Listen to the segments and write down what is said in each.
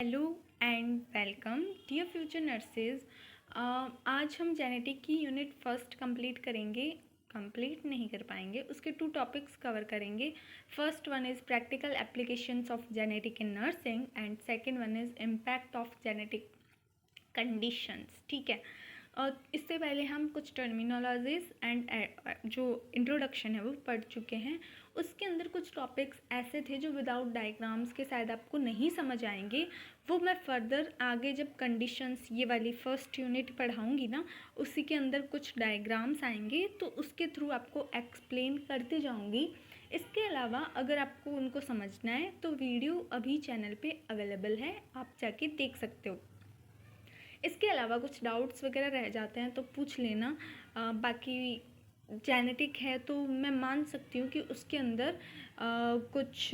Hello and welcome dear future nurses. आज हम genetic की यूनिट फर्स्ट कंप्लीट नहीं कर पाएंगे, उसके 2 टॉपिक्स कवर करेंगे। First one is practical applications of genetic in nursing and second one is impact of genetic conditions. ठीक है, और इससे पहले हम कुछ टर्मिनोलॉजीज एंड जो इंट्रोडक्शन है वो पढ़ चुके हैं। उसके अंदर कुछ टॉपिक्स ऐसे थे जो विदाउट डायग्राम्स के शायद आपको नहीं समझ आएंगे। वो मैं फर्दर आगे जब कंडीशंस ये वाली फर्स्ट यूनिट पढ़ाऊँगी ना, उसी के अंदर कुछ डायग्राम्स आएंगे तो उसके थ्रू आपको एक्सप्लेन करते जाऊँगी। इसके अलावा अगर आपको उनको समझना है तो वीडियो अभी चैनल पे अवेलेबल है, आप जाके देख सकते हो। इसके अलावा कुछ डाउट्स वगैरह रह जाते हैं तो पूछ लेना। बाकी जेनेटिक है तो मैं मान सकती हूँ कि उसके अंदर कुछ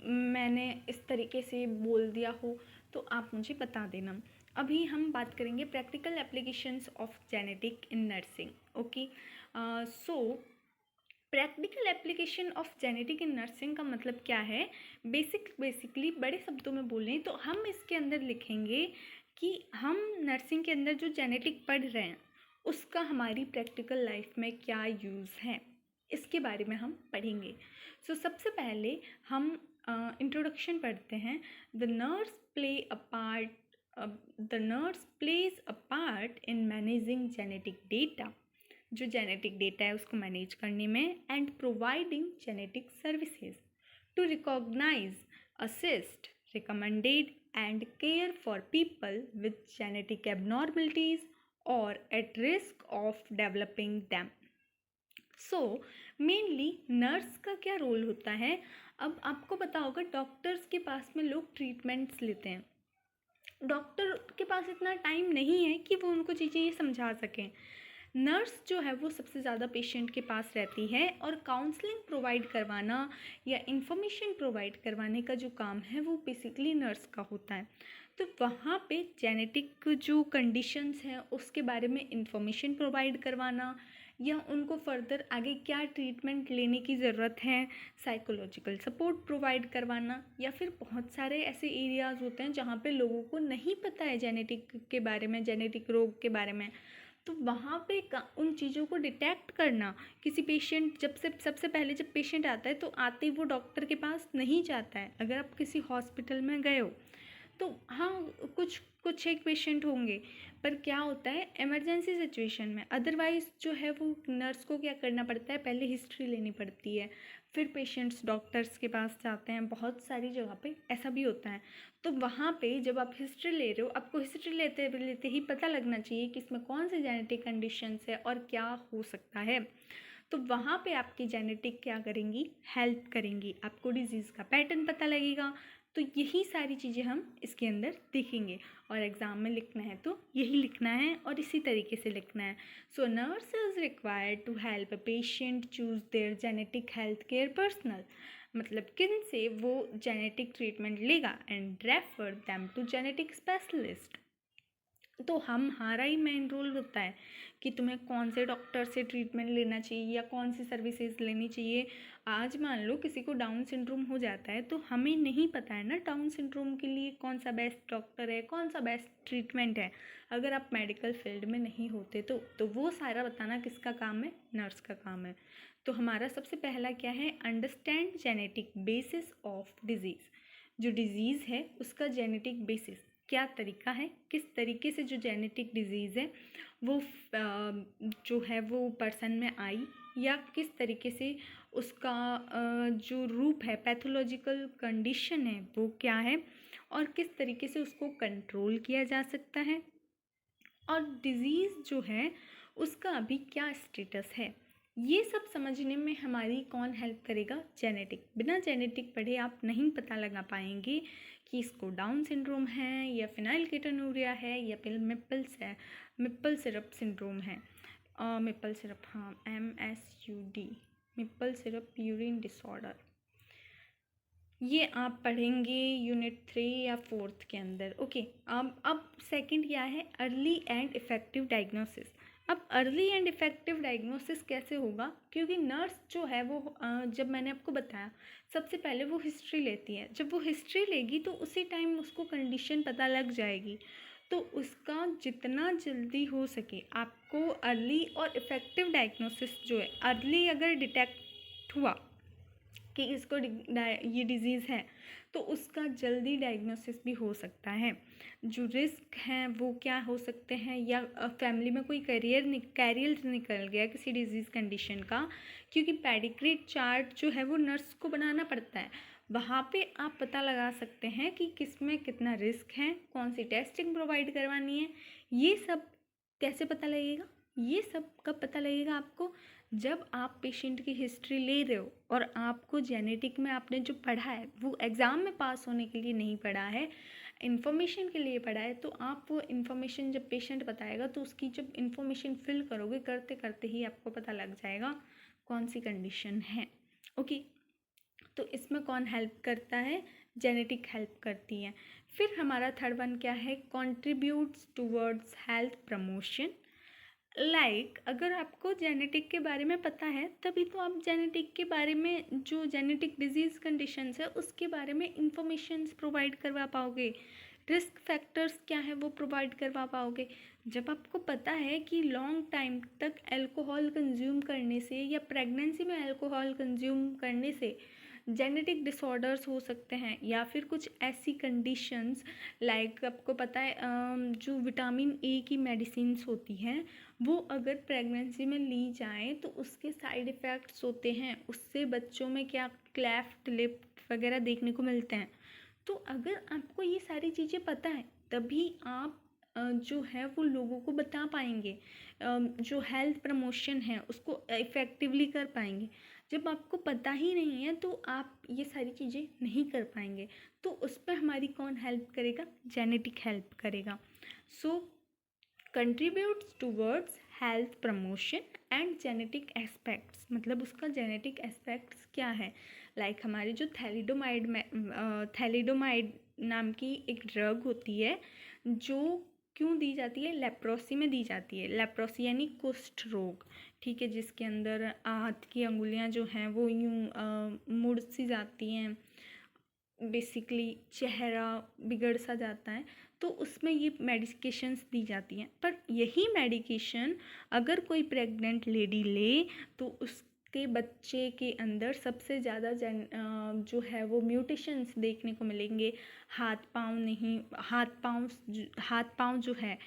मैंने इस तरीके से बोल दिया हो तो आप मुझे बता देना। अभी हम बात करेंगे practical applications of genetic in nursing. Okay, so practical application of genetic in nursing का मतलब क्या है? बेसिकली बड़े शब्दों में बोलें तो हम इसके अंदर लिखेंगे कि हम नर्सिंग के अंदर जो जेनेटिक पढ़ रहे हैं उसका हमारी प्रैक्टिकल लाइफ में क्या यूज़ है, इसके बारे में हम पढ़ेंगे। सबसे पहले हम इंट्रोडक्शन पढ़ते हैं। The nurse plays a part in managing genetic data, जो जेनेटिक डेटा है उसको मैनेज करने में, and providing genetic services to recognise, assist, recommended and care for people with genetic abnormalities or at risk of developing them. Mainly nurse का क्या role होता है? अब आपको पता होगा डॉक्टर्स के पास में लोग ट्रीटमेंट्स लेते हैं। डॉक्टर के पास इतना टाइम नहीं है कि वो उनको चीज़ें ये समझा सकें। नर्स जो है वो सबसे ज़्यादा पेशेंट के पास रहती है और काउंसलिंग प्रोवाइड करवाना या इंफॉर्मेशन प्रोवाइड करवाने का जो काम है वो बेसिकली नर्स का होता है। तो वहाँ पे जेनेटिक जो कंडीशंस हैं उसके बारे में इंफॉर्मेशन प्रोवाइड करवाना या उनको फर्दर आगे क्या ट्रीटमेंट लेने की ज़रूरत है, साइकोलॉजिकल सपोर्ट प्रोवाइड करवाना, या फिर बहुत सारे ऐसे एरियाज़ होते हैं जहाँ पे लोगों को नहीं पता है जेनेटिक के बारे में, जेनेटिक रोग के बारे में, तो वहाँ पे उन चीज़ों को डिटेक्ट करना। किसी पेशेंट सबसे पहले जब पेशेंट आता है तो आते ही वो डॉक्टर के पास नहीं जाता है। अगर आप किसी हॉस्पिटल में गए हो तो हाँ, कुछ एक पेशेंट होंगे, पर क्या होता है इमरजेंसी सिचुएशन में, अदरवाइज़ जो है वो नर्स को क्या करना पड़ता है, पहले हिस्ट्री लेनी पड़ती है, फिर पेशेंट्स डॉक्टर्स के पास जाते हैं। बहुत सारी जगह पे ऐसा भी होता है। तो वहाँ पे जब आप हिस्ट्री ले रहे हो, आपको हिस्ट्री लेते ही पता लगना चाहिए कि इसमें कौन सी जेनेटिक कंडीशंस है और क्या हो सकता है। तो वहाँ पे आपकी जेनेटिक क्या करेंगी, हेल्प करेंगी, आपको डिजीज़ का पैटर्न पता लगेगा। तो यही सारी चीज़ें हम इसके अंदर देखेंगे और एग्ज़ाम में लिखना है तो यही लिखना है और इसी तरीके से लिखना है। So nurse is required to help a patient choose their genetic health care personnel, मतलब किन से वो जेनेटिक ट्रीटमेंट लेगा, and refer them to genetic specialist. तो हमारा ही मेन रोल होता है कि तुम्हें कौन से डॉक्टर से ट्रीटमेंट लेना चाहिए या कौन सी सर्विसेज लेनी चाहिए। आज मान लो किसी को डाउन सिंड्रोम हो जाता है तो हमें नहीं पता है ना डाउन सिंड्रोम के लिए कौन सा बेस्ट डॉक्टर है, कौन सा बेस्ट ट्रीटमेंट है। अगर आप मेडिकल फील्ड में नहीं होते तो वो सारा बताना किसका काम है? नर्स का काम है। तो हमारा सबसे पहला क्या है? Understand genetic basis of disease. जो डिज़ीज़ है उसका जेनेटिक बेसिस क्या तरीका है, किस तरीके से जो जेनेटिक डिजीज़ है वो जो है वो पर्सन में आई, या किस तरीके से उसका जो रूप है, पैथोलॉजिकल कंडीशन है वो क्या है, और किस तरीके से उसको कंट्रोल किया जा सकता है, और डिज़ीज़ जो है उसका अभी क्या स्टेटस है। ये सब समझने में हमारी कौन हेल्प करेगा? जेनेटिक। बिना जेनेटिक पढ़े आप नहीं पता लगा पाएंगे कि इसको डाउन सिंड्रोम है या फिनाइलकेटोनुरिया है या फिर मिप्पल सिरप सिंड्रोम है। मिप्पल सिरप, हाँ, MSUD, मिप्पल सिरप यूरिन डिसऑर्डर। ये आप पढ़ेंगे यूनिट 3 या 4 के अंदर। ओके, अब सेकंड क्या है? Early and effective diagnosis. अब अर्ली एंड इफ़ेक्टिव डायग्नोसिस कैसे होगा, क्योंकि नर्स जो है वो जब मैंने आपको बताया सबसे पहले वो हिस्ट्री लेती है। जब वो हिस्ट्री लेगी तो उसी टाइम उसको कंडीशन पता लग जाएगी। तो उसका जितना जल्दी हो सके आपको अर्ली और इफ़ेक्टिव डायग्नोसिस जो है, अर्ली अगर डिटेक्ट हुआ कि इसको ये डिज़ीज़ है तो उसका जल्दी डायग्नोसिस भी हो सकता है। जो रिस्क हैं वो क्या हो सकते हैं, या फैमिली में कोई कैरियर निकल गया किसी डिजीज़ कंडीशन का, क्योंकि पेडिग्री चार्ट जो है वो नर्स को बनाना पड़ता है। वहाँ पे आप पता लगा सकते हैं कि किस में कितना रिस्क है, कौन सी टेस्टिंग प्रोवाइड करवानी है। ये सब कैसे पता लगेगा, ये सब कब पता लगेगा आपको, जब आप पेशेंट की हिस्ट्री ले रहे हो और आपको जेनेटिक में आपने जो पढ़ा है वो एग्ज़ाम में पास होने के लिए नहीं पढ़ा है, इन्फॉर्मेशन के लिए पढ़ा है। तो आप वो इन्फॉर्मेशन जब पेशेंट बताएगा तो उसकी जब इन्फॉर्मेशन फिल करोगे, करते करते ही आपको पता लग जाएगा कौन सी कंडीशन है। ओके, तो इसमें कौन हेल्प करता है, जेनेटिक हेल्प करती है। फिर हमारा थर्ड वन क्या है, कॉन्ट्रीब्यूट्स टूवर्ड्स हेल्थ प्रमोशन। अगर आपको जेनेटिक के बारे में पता है तभी तो आप जेनेटिक के बारे में, जो जेनेटिक डिजीज़ कंडीशंस है उसके बारे में इंफॉर्मेशंस प्रोवाइड करवा पाओगे, रिस्क फैक्टर्स क्या है वो प्रोवाइड करवा पाओगे। जब आपको पता है कि लॉन्ग टाइम तक अल्कोहल कंज्यूम करने से या प्रेगनेंसी में अल्कोहल कंज्यूम करने से जेनेटिक डिसऑर्डर्स हो सकते हैं, या फिर कुछ ऐसी कंडीशंस आपको पता है जो विटामिन ए की मेडिसिन्स होती हैं वो अगर प्रेगनेंसी में ली जाएं तो उसके साइड इफ़ेक्ट्स होते हैं, उससे बच्चों में क्या क्लेफ्ट लिप वगैरह देखने को मिलते हैं। तो अगर आपको ये सारी चीज़ें पता है तभी आप जो है वो लोगों को बता पाएंगे, जो हेल्थ प्रमोशन है उसको इफ़ेक्टिवली कर पाएंगे। जब आपको पता ही नहीं है तो आप ये सारी चीज़ें नहीं कर पाएंगे। तो उस पर हमारी कौन हेल्प करेगा, जेनेटिक हेल्प करेगा। So contributes towards health promotion and genetic aspects, मतलब उसका जेनेटिक एस्पेक्ट्स क्या है। हमारी जो थैलिडोमाइड नाम की एक ड्रग होती है जो क्यों दी जाती है, लेप्रोसी में दी जाती है। लेप्रोसी यानी कुष्ठ रोग, ठीक है, जिसके अंदर हाथ की अंगुलियां जो हैं वो यूं मुड़ सी जाती हैं, बेसिकली चेहरा बिगड़ सा जाता है। तो उसमें ये मेडिकेशंस दी जाती हैं। पर यही मेडिकेशन अगर कोई प्रेग्नेंट लेडी ले तो उसके बच्चे के अंदर सबसे ज़्यादा जो है वो म्यूटेशंस देखने को मिलेंगे। हाथ पाँव जो है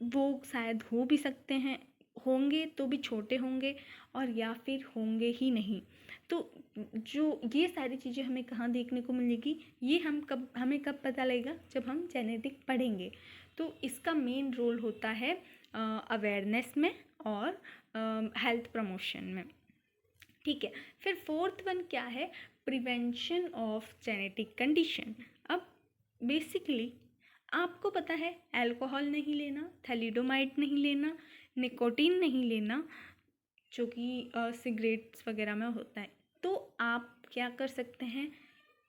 वो शायद हो भी सकते हैं, होंगे तो भी छोटे होंगे, और या फिर होंगे ही नहीं। तो जो ये सारी चीज़ें हमें कहाँ देखने को मिलेगी, ये हमें कब पता लगेगा, जब हम जेनेटिक पढ़ेंगे। तो इसका मेन रोल होता है अवेयरनेस में और हेल्थ प्रमोशन में, ठीक है। फिर फोर्थ वन क्या है, प्रिवेंशन ऑफ जेनेटिक कंडीशन। अब बेसिकली आपको पता है अल्कोहल नहीं लेना, थैलिडोमाइड नहीं लेना, निकोटीन नहीं लेना, जो कि सिगरेट्स वगैरह में होता है। तो आप क्या कर सकते हैं,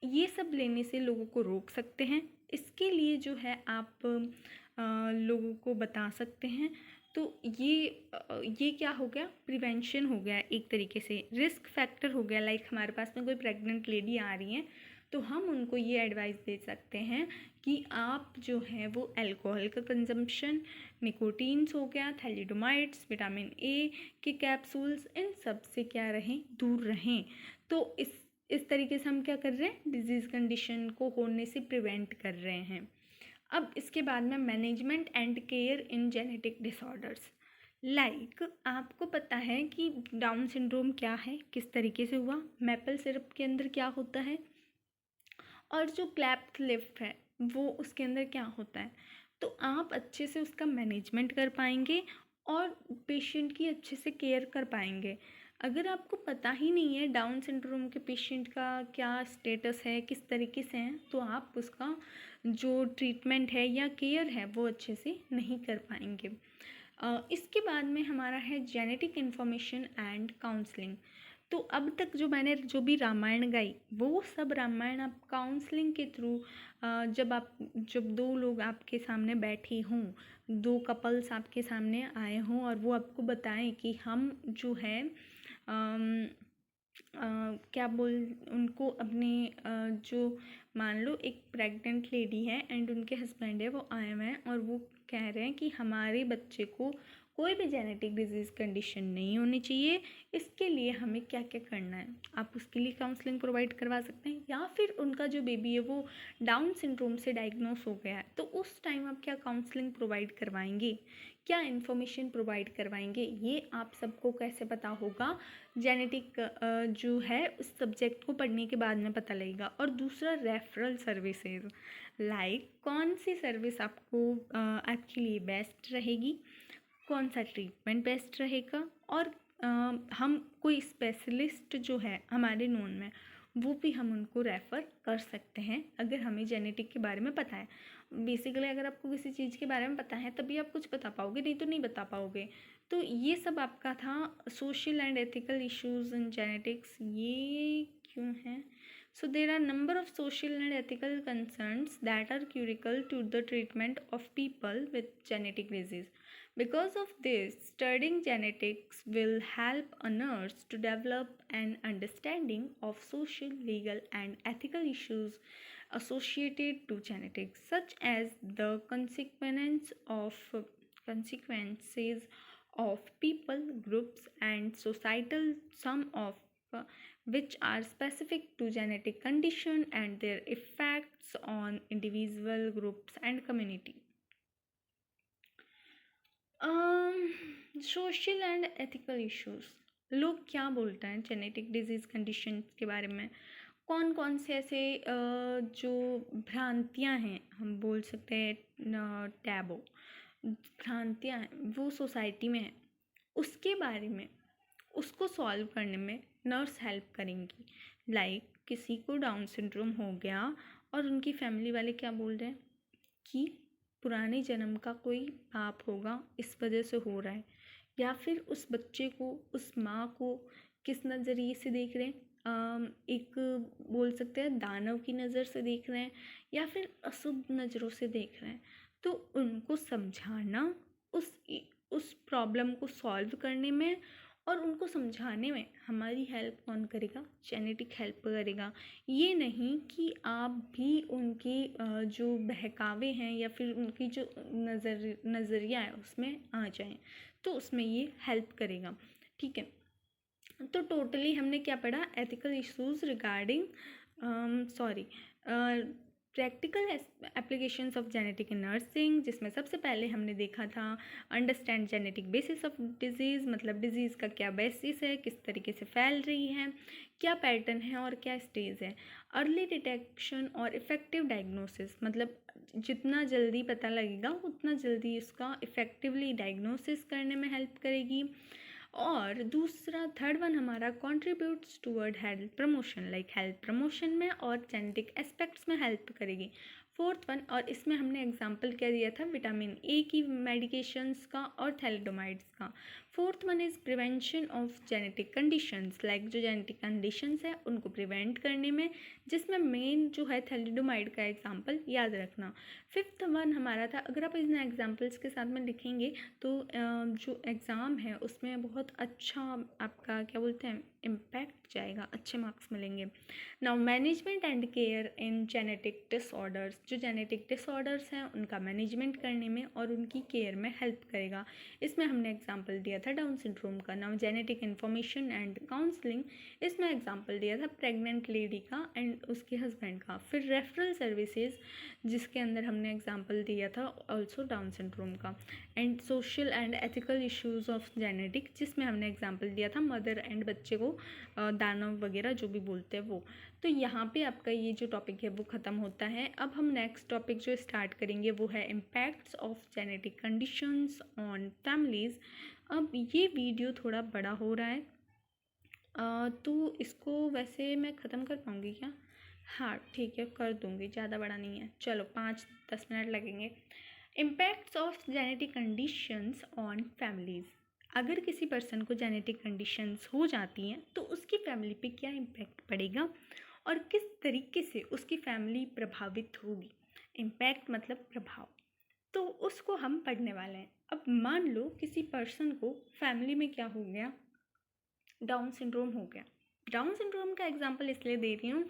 ये सब लेने से लोगों को रोक सकते हैं। इसके लिए जो है आप लोगों को बता सकते हैं। तो ये क्या हो गया, प्रिवेंशन हो गया एक तरीके से, रिस्क फैक्टर हो गया। हमारे पास में कोई प्रेग्नेंट लेडी आ रही हैं तो हम उनको ये एडवाइस दे सकते हैं कि आप जो है वो अल्कोहल का कंजम्पशन, निकोटीन्स हो गया, थैलिडोमाइड्स, विटामिन ए के कैप्सूल्स, इन सब से क्या रहें, दूर रहें। तो इस तरीके से हम क्या कर रहे हैं, डिजीज़ कंडीशन को होने से प्रिवेंट कर रहे हैं। अब इसके बाद में management and care in genetic disorders. आपको पता है कि डाउन सिंड्रोम क्या है, किस तरीके से हुआ, मैपल सिरप के अंदर क्या होता है, और जो क्लैफ्ट लिप है वो उसके अंदर क्या होता है। तो आप अच्छे से उसका मैनेजमेंट कर पाएंगे और पेशेंट की अच्छे से केयर कर पाएंगे। अगर आपको पता ही नहीं है डाउन सिंड्रोम के पेशेंट का क्या स्टेटस है, किस तरीके से है, तो आप उसका जो ट्रीटमेंट है या केयर है वो अच्छे से नहीं कर पाएंगे। इसके बाद में हमारा है जेनेटिक इन्फॉर्मेशन एंड काउंसलिंग। तो अब तक जो मैंने जो भी रामायण गाई वो सब रामायण आप काउंसलिंग के थ्रू, जब दो लोग आपके सामने बैठे हों, दो कपल्स आपके सामने आए हों और वो आपको बताएं कि हम जो है क्या बोल उनको अपने जो मान लो एक प्रेग्नेंट लेडी है एंड उनके हस्बैंड है, वो आए हुए हैं और वो कह रहे हैं कि हमारे बच्चे को कोई भी जेनेटिक डिजीज़ कंडीशन नहीं होनी चाहिए, इसके लिए हमें क्या क्या करना है। आप उसके लिए काउंसलिंग प्रोवाइड करवा सकते हैं। या फिर उनका जो बेबी है वो डाउन सिंड्रोम से डायग्नोस हो गया है, तो उस टाइम आप क्या काउंसलिंग प्रोवाइड करवाएंगे, क्या इन्फॉर्मेशन प्रोवाइड करवाएंगे, ये आप सबको कैसे पता होगा, जेनेटिक जो है उस सब्जेक्ट को पढ़ने के बाद में पता लगेगा। और दूसरा, रेफरल सर्विसेज, लाइक कौन सी सर्विस आपको आपके लिए बेस्ट रहेगी, कौन सा ट्रीटमेंट बेस्ट रहेगा, और हम कोई स्पेशलिस्ट जो है हमारे नोन में वो भी हम उनको रेफ़र कर सकते हैं अगर हमें जेनेटिक के बारे में पता है। बेसिकली अगर आपको किसी चीज़ के बारे में पता है तभी आप कुछ बता पाओगे, नहीं तो नहीं बता पाओगे। तो ये सब आपका था social and ethical issues in genetics. ये क्यों है? So there are number of social and ethical concerns that are critical to the treatment of people with genetic disease. Because of this, studying genetics will help a nurse to develop an understanding of social, legal, and ethical issues associated to genetics, such as the consequences of people, groups, and societal sum of which are specific to genetic condition and their effects on individual groups and community. Social and ethical issues, लोग क्या बोलते हैं genetic disease condition के बारे में, कौन कौन से ऐसे जो भ्रांतियां हैं, हम बोल सकते हैं टैबू भ्रांतियां हैं वो सोसाइटी में है, उसके बारे में उसको सॉल्व करने में नर्स हेल्प करेंगी। लाइक किसी को डाउन सिंड्रोम हो गया और उनकी फैमिली वाले क्या बोल रहे हैं कि पुराने जन्म का कोई पाप होगा, इस वजह से हो रहा है, या फिर उस बच्चे को, उस माँ को किस नज़रिए से देख रहे हैं, एक बोल सकते हैं दानव की नज़र से देख रहे हैं या फिर अशुभ नज़रों से देख रहे हैं। तो उनको समझाना, उस प्रॉब्लम को सॉल्व करने में और उनको समझाने में हमारी हेल्प कौन करेगा? जेनेटिक हेल्प करेगा। ये नहीं कि आप भी उनकी जो बहकावे हैं या फिर उनकी जो नज़रिया है उसमें आ जाएं, तो उसमें ये हेल्प करेगा। ठीक है, तो टोटली हमने क्या पढ़ा? Ethical issues regarding practical applications of genetic in nursing, जिसमें सबसे पहले हमने देखा था understand genetic basis of disease, मतलब डिजीज़ का क्या बेसिस है, किस तरीके से फैल रही है, क्या पैटर्न है और क्या स्टेज है। अर्ली डिटेक्शन और इफ़ेक्टिव डायग्नोसिस, मतलब जितना जल्दी पता लगेगा उतना जल्दी इसका इफ़ेक्टिवली डायग्नोसिस करने में हेल्प करेगी। और दूसरा, थर्ड वन हमारा contributes toward health promotion, like health promotion में और जेनेटिक एस्पेक्ट्स में हेल्प करेगी। फोर्थ वन, और इसमें हमने एग्जांपल क्या दिया था? विटामिन ए की मेडिकेशंस का और थैलिडोमाइड्स का। Fourth one is prevention of genetic conditions, like जो जेनेटिक कंडीशंस है उनको प्रिवेंट करने में, जिसमें मेन जो है थैलिडोमाइड का एग्जाम्पल याद रखना। फिफ्थ वन हमारा था, अगर आप इन एग्जाम्पल्स के साथ में लिखेंगे तो जो एग्ज़ाम है उसमें बहुत अच्छा आपका क्या बोलते हैं इम्पैक्ट जाएगा, अच्छे मार्क्स मिलेंगे। Now management and care in genetic disorders, जो जेनेटिक डिसऑर्डर्स हैं उनका मैनेजमेंट करने में और उनकी केयर में हेल्प करेगा। इसमें हमने एग्जांपल दिया था डाउन सिंड्रोम का। Now genetic information and counselling, इसमें एग्जांपल दिया था प्रेग्नेंट लेडी का एंड उसके हस्बैंड का। फिर रेफरल सर्विसेज, जिसके अंदर हमने एग्जांपल दिया था ऑल्सो डाउन सिंड्रोम का। And social and ethical issues of genetic, जिसमें हमने एग्जांपल दिया था मदर एंड बच्चे को दानव वगैरह जो भी बोलते हैं वो। तो यहाँ पे आपका ये जो टॉपिक है वो ख़त्म होता है। अब हम नेक्स्ट टॉपिक जो स्टार्ट करेंगे वो है impacts of genetic conditions on families. अब ये वीडियो थोड़ा बड़ा हो रहा है, तो इसको वैसे मैं ख़त्म कर पाऊँगी क्या? हाँ ठीक है, कर दूँगी, ज़्यादा बड़ा नहीं है, चलो 5-10 मिनट लगेंगे। Impacts of genetic conditions on families. अगर किसी पर्सन को जेनेटिक कंडीशंस हो जाती हैं तो उसकी फैमिली पे क्या इम्पैक्ट पड़ेगा और किस तरीके से उसकी फैमिली प्रभावित होगी। इम्पैक्ट मतलब प्रभाव, तो उसको हम पढ़ने वाले हैं। अब मान लो किसी पर्सन को फैमिली में क्या हो गया, डाउन सिंड्रोम हो गया। डाउन सिंड्रोम का एग्जांपल इसलिए दे रही हूँ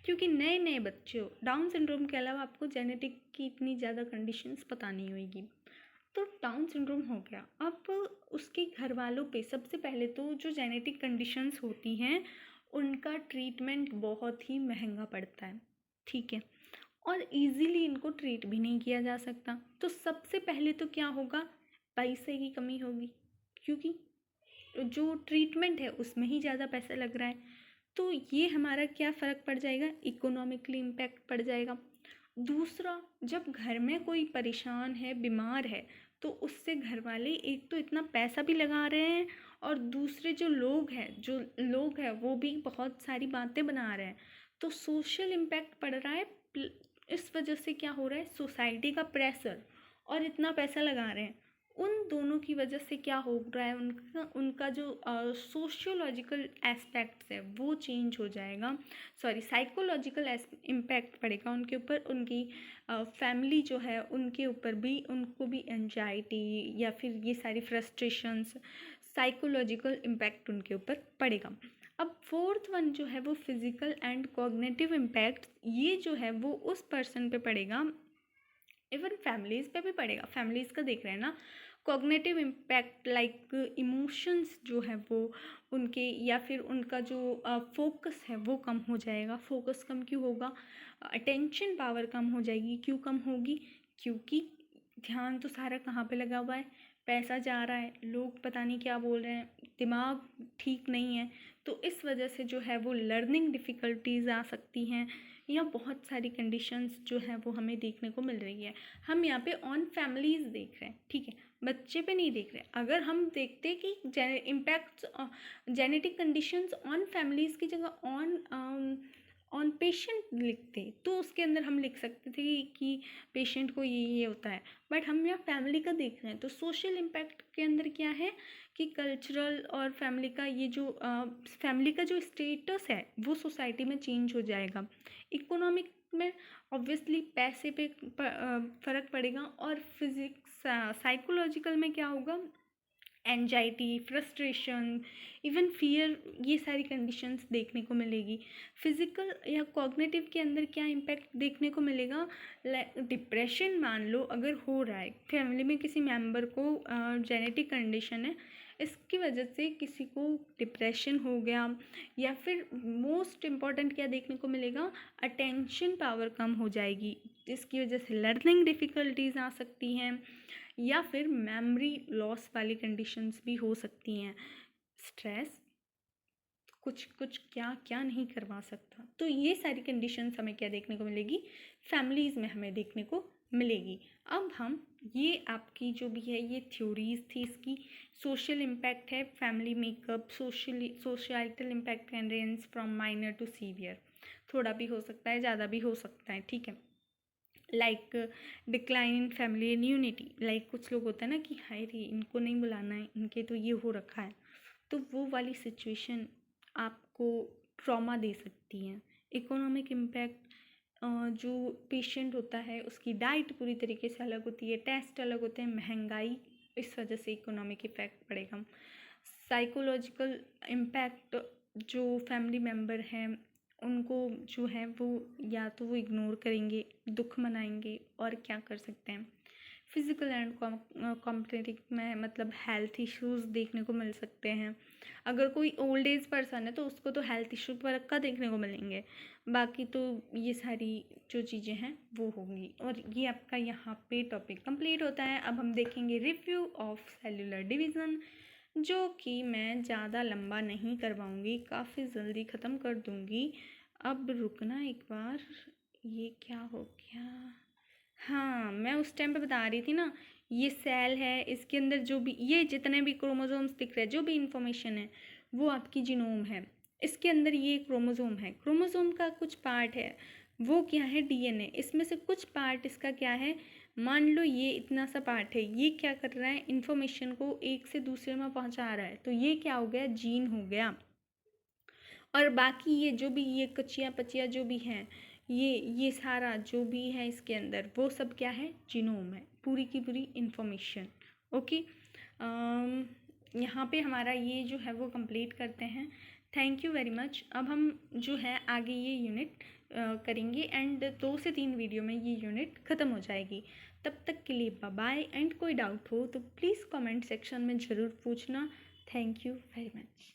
क्योंकि नए नए बच्चों डाउन सिंड्रोम के अलावा आपको जेनेटिक की इतनी ज़्यादा कंडीशंस पता नहीं होगी। तो डाउन सिंड्रोम हो गया, अब उसके घर वालों पे सबसे पहले तो जो जेनेटिक कंडीशंस होती हैं उनका ट्रीटमेंट बहुत ही महंगा पड़ता है, ठीक है, और इजीली इनको ट्रीट भी नहीं किया जा सकता। तो सबसे पहले तो क्या होगा, पैसे की कमी होगी, क्योंकि जो ट्रीटमेंट है उसमें ही ज़्यादा पैसा लग रहा है। तो ये हमारा क्या फ़र्क पड़ जाएगा, इकोनॉमिकली इम्पैक्ट पड़ जाएगा। दूसरा, जब घर में कोई परेशान है, बीमार है, तो उससे घर वाले एक तो इतना पैसा भी लगा रहे हैं और दूसरे जो लोग हैं वो भी बहुत सारी बातें बना रहे हैं। तो सोशल इम्पैक्ट पड़ रहा है। इस वजह से क्या हो रहा है, सोसाइटी का प्रेशर और इतना पैसा लगा रहे हैं, उन दोनों की वजह से क्या हो रहा है, उनका जो सोशियोलॉजिकल एस्पेक्ट्स है वो चेंज हो जाएगा। सॉरी, साइकोलॉजिकल इम्पैक्ट पड़ेगा उनके ऊपर, उनकी फैमिली जो है उनके ऊपर भी, उनको भी एंजाइटी या फिर ये सारी फ्रस्ट्रेशंस, साइकोलॉजिकल इम्पैक्ट उनके ऊपर पड़ेगा। अब फोर्थ वन जो है वो फिज़िकल एंड कॉग्निटिव इम्पैक्ट, ये जो है वो उस पर्सन पे पड़ेगा, इवन फैमिलीज़ पे भी पड़ेगा। फैमिलीज़ का देख रहे हैं ना, कॉग्निटिव इम्पैक्ट लाइक इमोशंस जो है वो उनके, या फिर उनका जो फोकस है वो कम हो जाएगा। फोकस कम क्यों होगा, अटेंशन पावर कम हो जाएगी। क्यों कम होगी, क्योंकि ध्यान तो सारा कहाँ पे लगा हुआ है, पैसा जा रहा है, लोग पता नहीं क्या बोल रहे हैं, दिमाग ठीक नहीं है। तो इस वजह से जो है वो लर्निंग डिफ़िकल्टीज़ आ सकती हैं, या बहुत सारी कंडीशंस जो है वो हमें देखने को मिल रही है। हम यहाँ पे ऑन फैमिलीज़ देख रहे हैं, ठीक है, बच्चे पे नहीं देख रहे। अगर हम देखते कि impacts genetic conditions on families की जगह ऑन पेशेंट लिखते तो उसके अंदर हम लिख सकते थे कि पेशेंट को ये होता है, बट हम यहाँ फैमिली का देख रहे हैं। तो सोशल इम्पैक्ट के अंदर क्या है कि कल्चरल और फैमिली का ये जो फैमिली का जो स्टेटस है वो सोसाइटी में चेंज हो जाएगा। इकोनॉमिक में ऑब्वियसली पैसे पे फ़र्क पड़ेगा, और फिजिक्स साइकोलॉजिकल में क्या होगा, एंजाइटी, फ्रस्ट्रेशन, इवन फियर, ये सारी कंडीशंस देखने को मिलेगी। फिज़िकल या कॉग्निटिव के अंदर क्या इम्पैक्ट देखने को मिलेगा, डिप्रेशन मान लो अगर हो रहा है, फैमिली में किसी मेंबर को जेनेटिक कंडीशन है, इसकी वजह से किसी को डिप्रेशन हो गया, या फिर मोस्ट इम्पॉर्टेंट क्या देखने को मिलेगा, अटेंशन पावर कम हो जाएगी, जिसकी वजह से लर्निंग डिफ़िकल्टीज़ आ सकती हैं, या फिर मेमोरी लॉस वाली कंडीशंस भी हो सकती हैं। स्ट्रेस कुछ कुछ क्या क्या नहीं करवा सकता। तो ये सारी कंडीशंस हमें क्या देखने को मिलेगी, फैमिलीज़ में हमें देखने को मिलेगी। अब हम ये आपकी जो भी है ये थ्योरीज थी, इसकी सोशल इम्पैक्ट है, family makeup, social impact can range from minor to severe, थोड़ा भी हो सकता है, ज़्यादा भी हो सकता है, ठीक है। Like decline in family and unity, like कुछ लोग होता है ना कि हाय रे इनको नहीं बुलाना है, इनके तो ये हो रखा है, तो वो वाली सिचुएशन आपको ट्रॉमा दे सकती हैं। इकोनॉमिक इम्पैक्ट, जो पेशेंट होता है उसकी डाइट पूरी तरीके से अलग होती है, टेस्ट अलग होते हैं, महंगाई, इस वजह से इकोनॉमिक इफेक्ट पड़ेगा। साइकोलॉजिकल इम्पैक्ट, जो फैमिली मेम्बर हैं उनको जो है वो या तो वो इग्नोर करेंगे, दुख मनाएंगे, और क्या कर सकते हैं। फिज़िकल एंड कॉम्पिटिटिव में मतलब हेल्थ इश्यूज़ देखने को मिल सकते हैं। अगर कोई ओल्ड एज पर्सन है तो उसको तो हेल्थ इशू पक्का देखने को मिलेंगे, बाकी तो ये सारी जो चीज़ें हैं वो होंगी। और ये आपका यहाँ पे टॉपिक कंप्लीट होता है। अब हम देखेंगे रिव्यू ऑफ सेलुलर डिवीज़न, जो कि मैं ज़्यादा लंबा नहीं करवाऊँगी, काफ़ी जल्दी ख़त्म कर दूँगी। अब रुकना एक बार, ये क्या हो गया, हाँ मैं उस टाइम पे बता रही थी ना, ये सेल है, इसके अंदर जो भी ये जितने भी क्रोमोसोम्स दिख रहे हैं, जो भी इंफॉर्मेशन है वो आपकी जीनोम है। इसके अंदर ये क्रोमोसोम है, क्रोमोसोम का कुछ पार्ट है वो क्या है, डीएनए। इसमें से कुछ पार्ट इसका क्या है, मान लो ये इतना सा पार्ट है, ये क्या कर रहा है, इन्फॉर्मेशन को एक से दूसरे में पहुंचा रहा है, तो ये क्या हो गया, जीन हो गया। और बाकी ये जो भी ये कच्चियाँ पच्चियाँ जो भी हैं, ये सारा जो भी है इसके अंदर, वो सब क्या है, जीनोम है, पूरी की पूरी इन्फॉर्मेशन। ओके, यहाँ पे हमारा ये जो है वो कंप्लीट करते हैं। Thank you very much. अब हम जो है आगे ये यूनिट करेंगे एंड 2 से 3 वीडियो में ये यूनिट ख़त्म हो जाएगी। तब तक के लिए बाय बाय। एंड कोई डाउट हो तो प्लीज़ कमेंट सेक्शन में ज़रूर पूछना। Thank you very much.